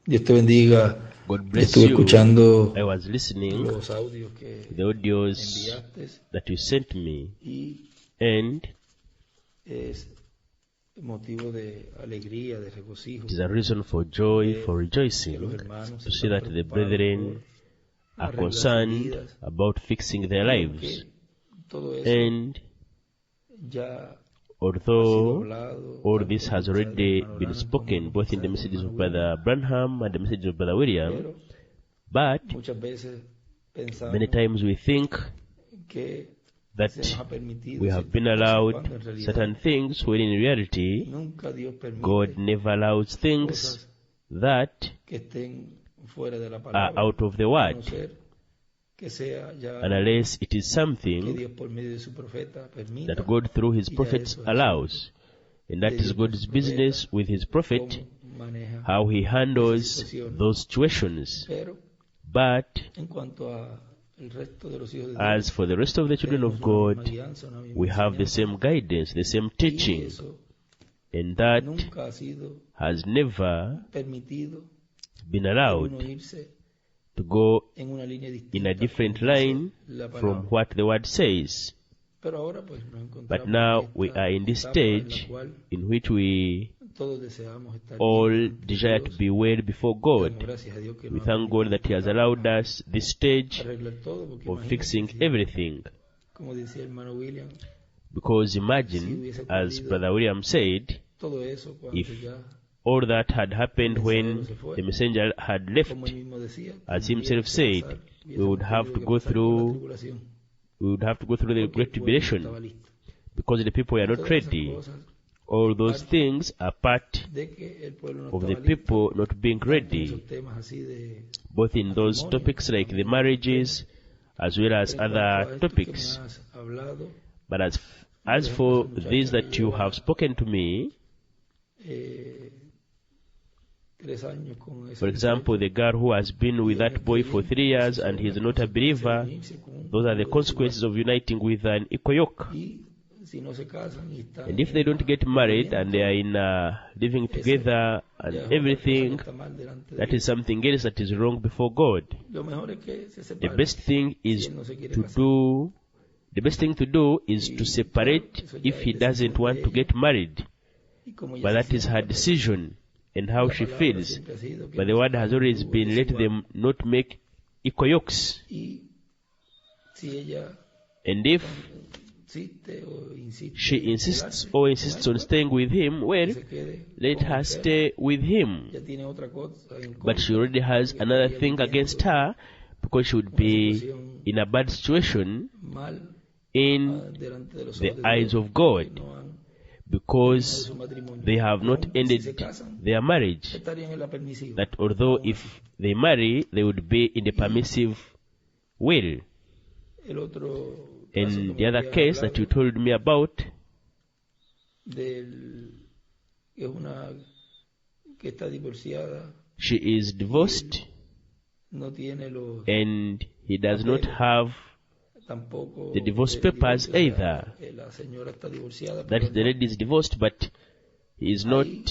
Dios te bendiga. God bless Estuve you. escuchando I was listening los audios que to the audios enviaste that you sent me, y and es motivo de alegría, de regocijo. it is a reason for joy, for Que rejoicing, los hermanos to see están that the preocupados brethren por are arreglar sus concerned vidas, about fixing their lives. porque todo eso And ya although hablado, all tanto this en has el mensaje already del hermano been Branham spoken como both in the el mensaje del messages of hermano Brother William, Branham and the message of Brother William, pero but muchas veces pensamos many times we think que that se nos ha permitido we have ciertas been cosas allowed cuando en realidad certain things when in reality nunca Dios permite God never allows things cosas that que estén fuera de la are palabra, out of the a no word, ser que sea ya unless it is que something Dios por medio de su profeta permita, that God through his y ya prophets eso es allows. And that de is Dios con God's su profeta, business with his prophet, cómo maneja how he esa handles situación. those situations. Pero But en cuanto a el resto de los hijos de as Dios, for the rest of the children of tenemos una misma God, guianza, una misma we have the enseñanza, same guidance, the same y teaching, eso and that nunca ha sido has never permitido been el allowed uno irse to go en una línea distinta in a different como dice line la from palabra. what the word says. Pero ahora pues nos encontramos But now en we esta are in this etapa en la stage cual in which we todos deseamos estar all bien ante desire Dios. to be well before Damos God. gracias a Dios que We nos ha thank God that He has permitido allowed us this stage arreglar todo, porque of imagínate fixing si, everything. como decía el hermano William, Because si imagine, hubiese as ocurrido Brother William said, todo eso cuando if ya, all that had happened el when mensajero se fue, the messenger had left, como él mismo decía, as tendríamos himself que said, pasar, we would hubiésemos have tenido to que go pasar por la through, tribulación, we would have to go through the porque great el pueblo no estaba tribulation, listo. because the people were not Todas esas ready. cosas All those things are part de que el pueblo no of the estaba listo, people not being tanto en ready, esos temas así de both in those matrimonio, topics like the también, marriages, as well as pero en cuanto a other esto que me topics. has hablado, But as por ejemplo, for esa muchacha this que that you lleva have spoken to me, 3 años con ese for example, the muchacho, girl who has been with y él that no boy cree for bien, 3 years esas and son he's las not a consecuencias de believer, unirse con un those are the grupo consequences of uniting with an equal yoke. y si no se casan y están And if they don't get married and they are in living together and ya es otra cosa que everything, está mal delante de that Dios. is something else that is wrong before God. Lo mejor es que se The separen best thing si is él no se quiere to casar. do, the best thing to do is Y to claro, separate eso ya if es he doesn't decisión want de to ella, get married. y como ella But se that is sienta, her pero decision and how la she palabra feels. siempre ha sido que But the no word se has hagan always yugos been let desiguales. them not make equal yokes. Y si ella And if insiste o insiste she en insists quedarse or con insists él, on staying with him, que well, se quede let con her él. stay with him. Ya tiene otra cosa en But she contra, already has porque another estaría thing metiendo against her because she would una be situación in a bad situation mal in delante de los the ojos de eyes Dios, of God, que no han because terminado su matrimonio. they have Y not aun si se ended casan, their marriage. estarían en la permisiva. That although Aún if así. they marry, they would be in the permissive will. El otro caso And que the me other había case that you hablado told me about, que es una que está divorciada, she is divorced no tiene los and he does not have tampoco the divorce el papers divorcio, o sea, either. la señora está divorciada, That pero is, the lady is divorced, but he is not. ahí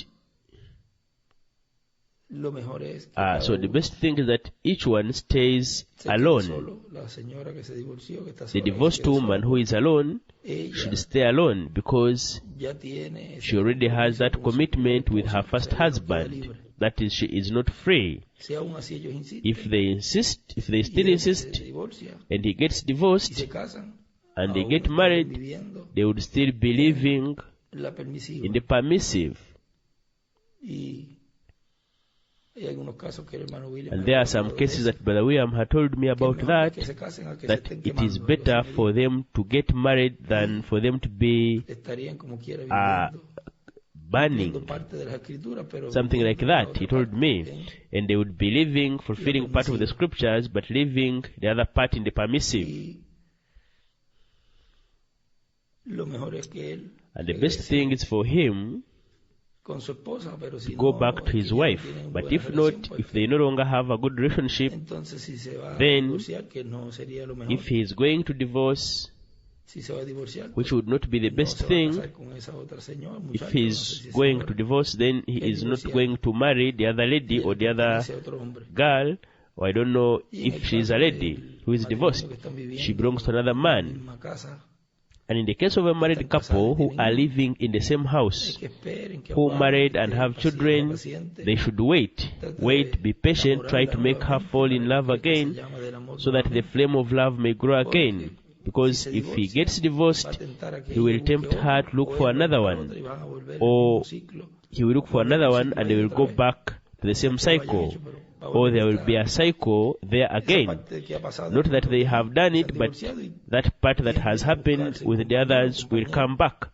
lo mejor es que cada So the uno best thing is that each one stays se quede alone. solo. La señora que se divorció, que está The sola, que se divorced quede woman sola, who is alone ella should stay alone because ya tiene ese she already has compromiso that con su commitment with her esposo, first o sea, ella no queda husband. libre. That is, she is not free. Si aún así ellos insisten, If they insist, if they y still ella se insist, divorcia and he gets y divorced se casan, and they aún get están married, viviendo they would still be living la permisiva. in the permissive. Y hay algunos casos que el hermano William And me there ha are some hablado de cases eso, that Brother William had told me que es about mejor that, que se casen a que se that estén it is quemando, algo better así me for dijo. them to get married than for them to be Estarían como quiera viviendo, burning, cumpliendo parte de las escrituras, pero something like viviendo la that, otra he told parte me. en And they would be living, fulfilling part of the permisiva. scriptures, but leaving the other part in the permissive. Y lo mejor es que él And the best thing is for him con su esposa, pero to si go no, back to es que his ya no wife. tienen But buena if relación, not, pues, if they no longer have a good relationship, entonces si se va a then divorciar, que no sería lo mejor. if he is going to divorce, which would not be the best thing. If he's going to divorce, then he is not going to marry the other lady or the other girl, or I don't know if she is a lady who is divorced. She belongs to another man. And in the case of a married couple who are living in the same house, who married and have children, they should wait, be patient, try to make her fall in love again, so that the flame of love may grow again. Because if he gets divorced, he will tempt her to look for another one, or he will look for another one and they will go back to the same cycle, or there will be a cycle there again. Not that they have done it, but that part that has happened with the others will come back.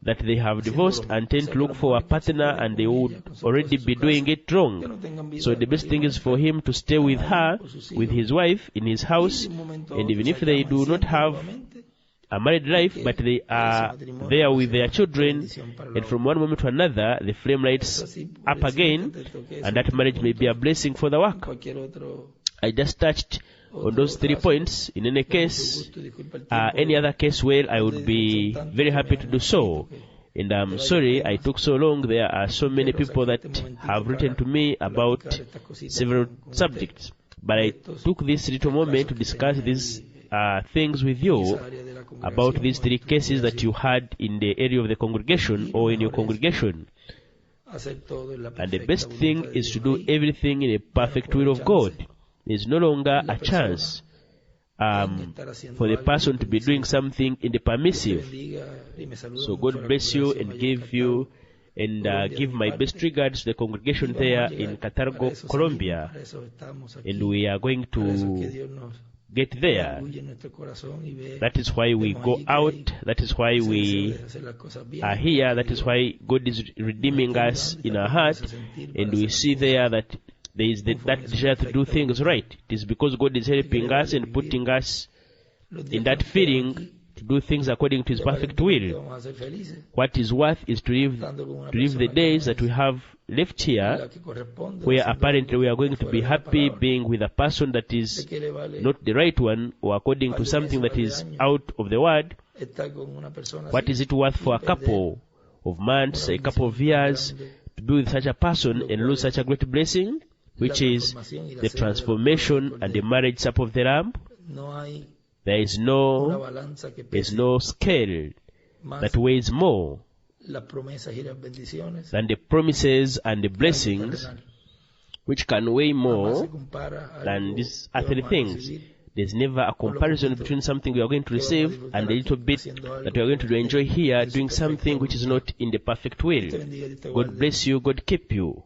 That they have divorced and tend to look for a partner, and they would already be doing it wrong. So the best thing is for him to stay with her, with his wife, in his house, and even if they do not have a married life, but they are there with their children, and from one moment to another the flame lights up again, and that marriage may be a blessing for the work. I just touched on those 3 points. In any case, any other case, well, I would be very happy to do so. And I'm sorry I took so long. There are so many people that have written to me about several subjects, but I took this little moment to discuss these things with you about these 3 cases that you had in the area of the congregation or in your congregation. And the best thing is to do everything in a perfect will of God. There is no longer a chance for the person to be doing something in the permissive. So God bless you and give you and give my best regards to the congregation there in CARTAGO, Colombia. And we are going to get there. That is why we go out. That is why we are here. That is why God is redeeming us in our heart, and we see there that there is that desire to do things right. It is because God is helping us and putting us in that feeling to do things according to His perfect will. What is worth is to live the days that we have left here, where apparently we are going to be happy being with a person that is not the right one, or according to something that is out of the word. What is it worth for a couple of months, a couple of years, to be with such a person and lose such a great blessing, which is the transformation and the marriage supper of the Lamb? There is no scale that weighs more than the promises and the blessings, which can weigh more than these earthly things. There's never a comparison between something we are going to receive and the little bit that we are going to enjoy here, doing something which is not in the perfect will. God bless you. God keep you.